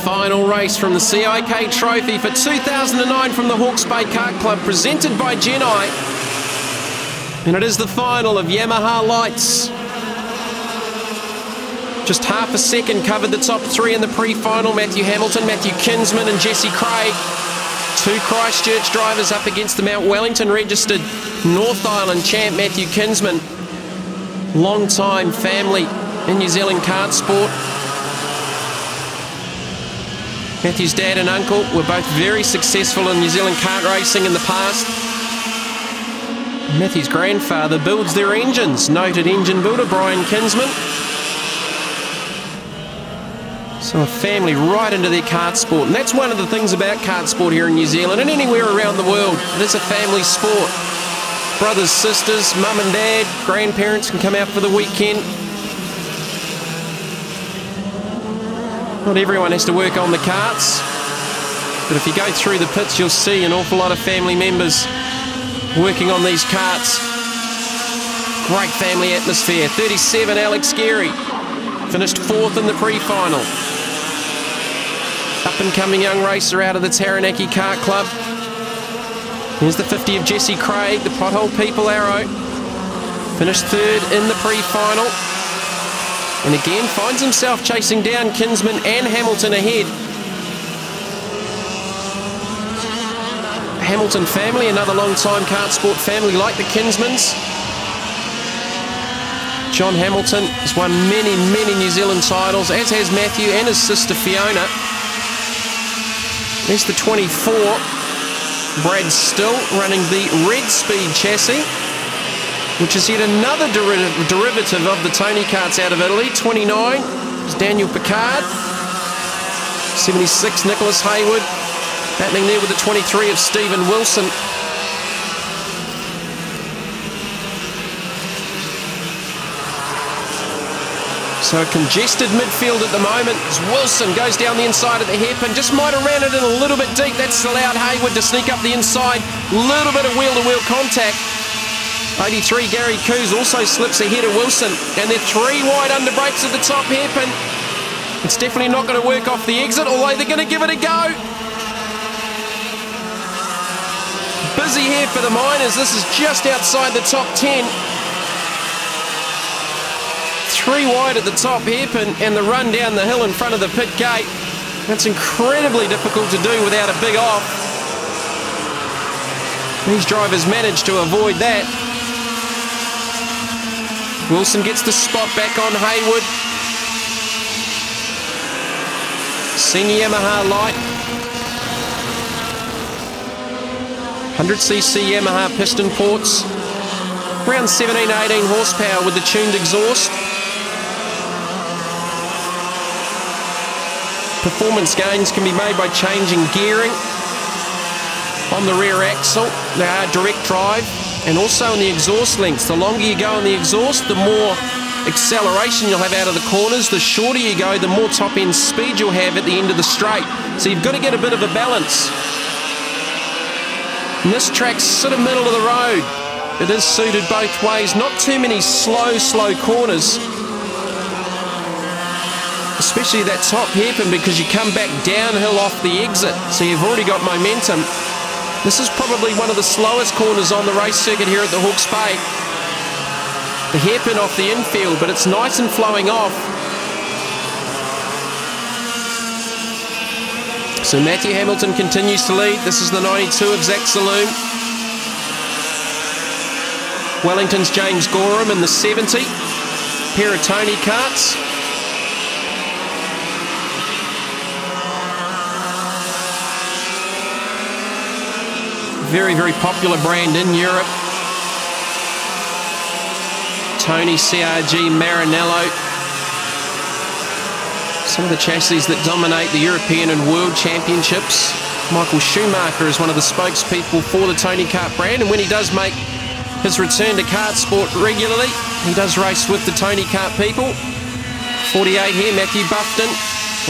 final race from the CIK Trophy for 2009 from the Hawke's Bay Kart Club, presented by Genai. And it is the final of Yamaha Lights. Just half a second covered the top three in the pre-final. Matthew Hamilton, Matthew Kinsman and Jesse Craig. Two Christchurch drivers up against the Mount Wellington registered North Island champ Matthew Kinsman. Long-time family in New Zealand kart sport. Matthew's dad and uncle were both very successful in New Zealand kart racing in the past. Matthew's grandfather builds their engines, noted engine builder Brian Kinsman. So a family right into their kart sport, and that's one of the things about kart sport here in New Zealand and anywhere around the world. It is a family sport. Brothers, sisters, mum and dad, grandparents can come out for the weekend. Not everyone has to work on the karts, but if you go through the pits you'll see an awful lot of family members working on these karts. Great family atmosphere. 37 Alex Geary finished fourth in the pre-final. Up and coming young racer out of the Taranaki Kart Club. Here's the 50 of Jesse Craig, the Pothole People Arrow. Finished third in the pre-final. And again finds himself chasing down Kinsman and Hamilton ahead. Hamilton family, another long-time kart sport family like the Kinsmans. John Hamilton has won many, many New Zealand titles, as has Matthew and his sister Fiona. There's the 24. Brad Still running the Red Speed chassis, which is yet another derivative of the Tony karts out of Italy. 29 is Daniel Picard. 76 Nicholas Haywood. Battling there with the 23 of Stephen Wilson. So a congested midfield at the moment as Wilson goes down the inside of the hairpin. Just might have ran it in a little bit deep. That's allowed Haywood to sneak up the inside. Little bit of wheel-to-wheel contact. 83 Gary Coos also slips ahead of Wilson. And they're three wide under brakes at the top hairpin. It's definitely not going to work off the exit, although they're going to give it a go. Busy here for the Miners. This is just outside the top 10. Three wide at the top hairpin and the run down the hill in front of the pit gate. That's incredibly difficult to do without a big off. These drivers managed to avoid that. Wilson gets the spot back on Haywood. Senior Yamaha light. 100cc Yamaha piston ports. Around 17, 18 horsepower with the tuned exhaust. Performance gains can be made by changing gearing on the rear axle. They are direct drive, and also in the exhaust lengths. The longer you go on the exhaust, the more acceleration you'll have out of the corners. The shorter you go, the more top end speed you'll have at the end of the straight. So you've got to get a bit of a balance. And this track's sort of middle of the road. It is suited both ways. Not too many slow corners. Especially that top hairpin, because you come back downhill off the exit, so you've already got momentum. This is probably one of the slowest corners on the race circuit here at the Hawke's Bay. The hairpin off the infield, but it's nice and flowing off. So Matthew Hamilton continues to lead. This is the 92 of Zach Saloon. Wellington's James Gorham in the 70. Pair of Tony karts. Very, very popular brand in Europe. Tony, CRG, Maranello. Some of the chassis that dominate the European and World Championships. Michael Schumacher is one of the spokespeople for the Tony Kart brand, and when he does make his return to kart sport regularly, he does race with the Tony Kart people. 48 here, Matthew Buffton,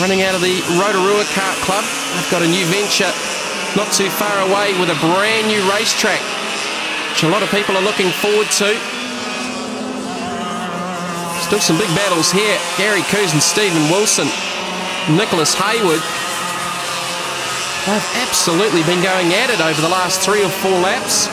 running out of the Rotorua Kart Club. They've got a new venture not too far away with a brand new racetrack, which a lot of people are looking forward to. Still some big battles here. Gary Coos and Stephen Wilson. Nicholas Haywood They've absolutely been going at it over the last 3 or 4 laps.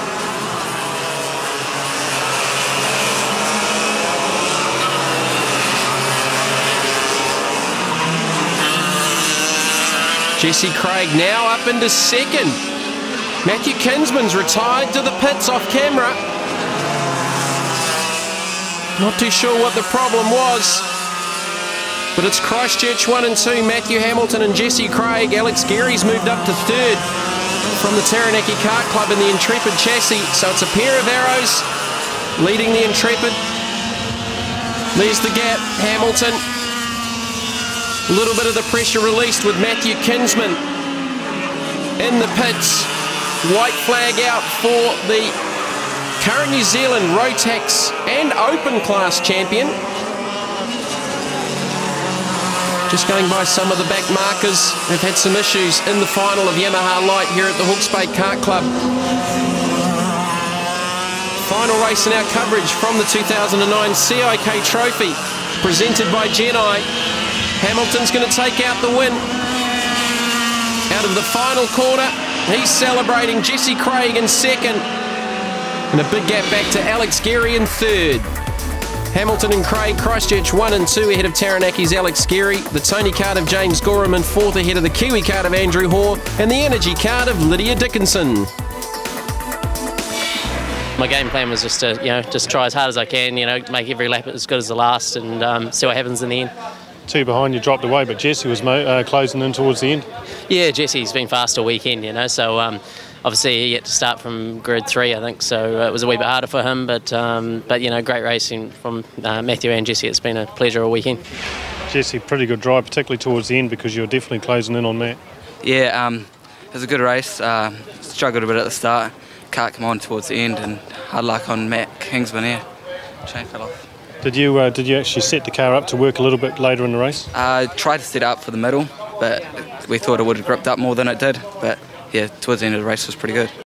Jesse Craig now up into second. Matthew Kinsman's retired to the pits off camera. Not too sure what the problem was, but it's Christchurch 1 and 2, Matthew Hamilton and Jesse Craig. Alex Geary's moved up to third from the Taranaki Kart Club in the Intrepid chassis. So it's a pair of arrows leading the Intrepid. There's the gap, Hamilton. A little bit of the pressure released with Matthew Kinsman in the pits. White flag out for the current New Zealand Rotax and Open class champion. Just going by some of the back markers, they've had some issues in the final of Yamaha Light here at the Hawke's Bay Kart Club. Final race in our coverage from the 2009 CIK Trophy, presented by Genai. Hamilton's going to take out the win. Out of the final corner, he's celebrating. Jesse Craig in second. And a big gap back to Alex Geary in third. Hamilton and Craig, Christchurch 1 and 2 ahead of Taranaki's Alex Geary. The Tony Kart of James Gorham in fourth ahead of the Kiwi Kart of Andrew Hoare. And the Energy Kart of Lydia Dickinson. My game plan was just to, just try as hard as I can, make every lap as good as the last and see what happens in the end. 2 behind you dropped away, but Jesse was closing in towards the end. Yeah, Jesse's been fast all weekend, so obviously he had to start from grid 3, I think, so it was a wee bit harder for him, but great racing from Matthew and Jesse. It's been a pleasure all weekend. Jesse, pretty good drive, particularly towards the end, because you're definitely closing in on Matt. Yeah, it was a good race. Struggled a bit at the start, can't come on towards the end, and hard luck on Matt Kingsman here. Chain fell off. Did you actually set the car up to work a little bit later in the race? I tried to set it up for the middle, but we thought it would have gripped up more than it did. But yeah, towards the end of the race was pretty good.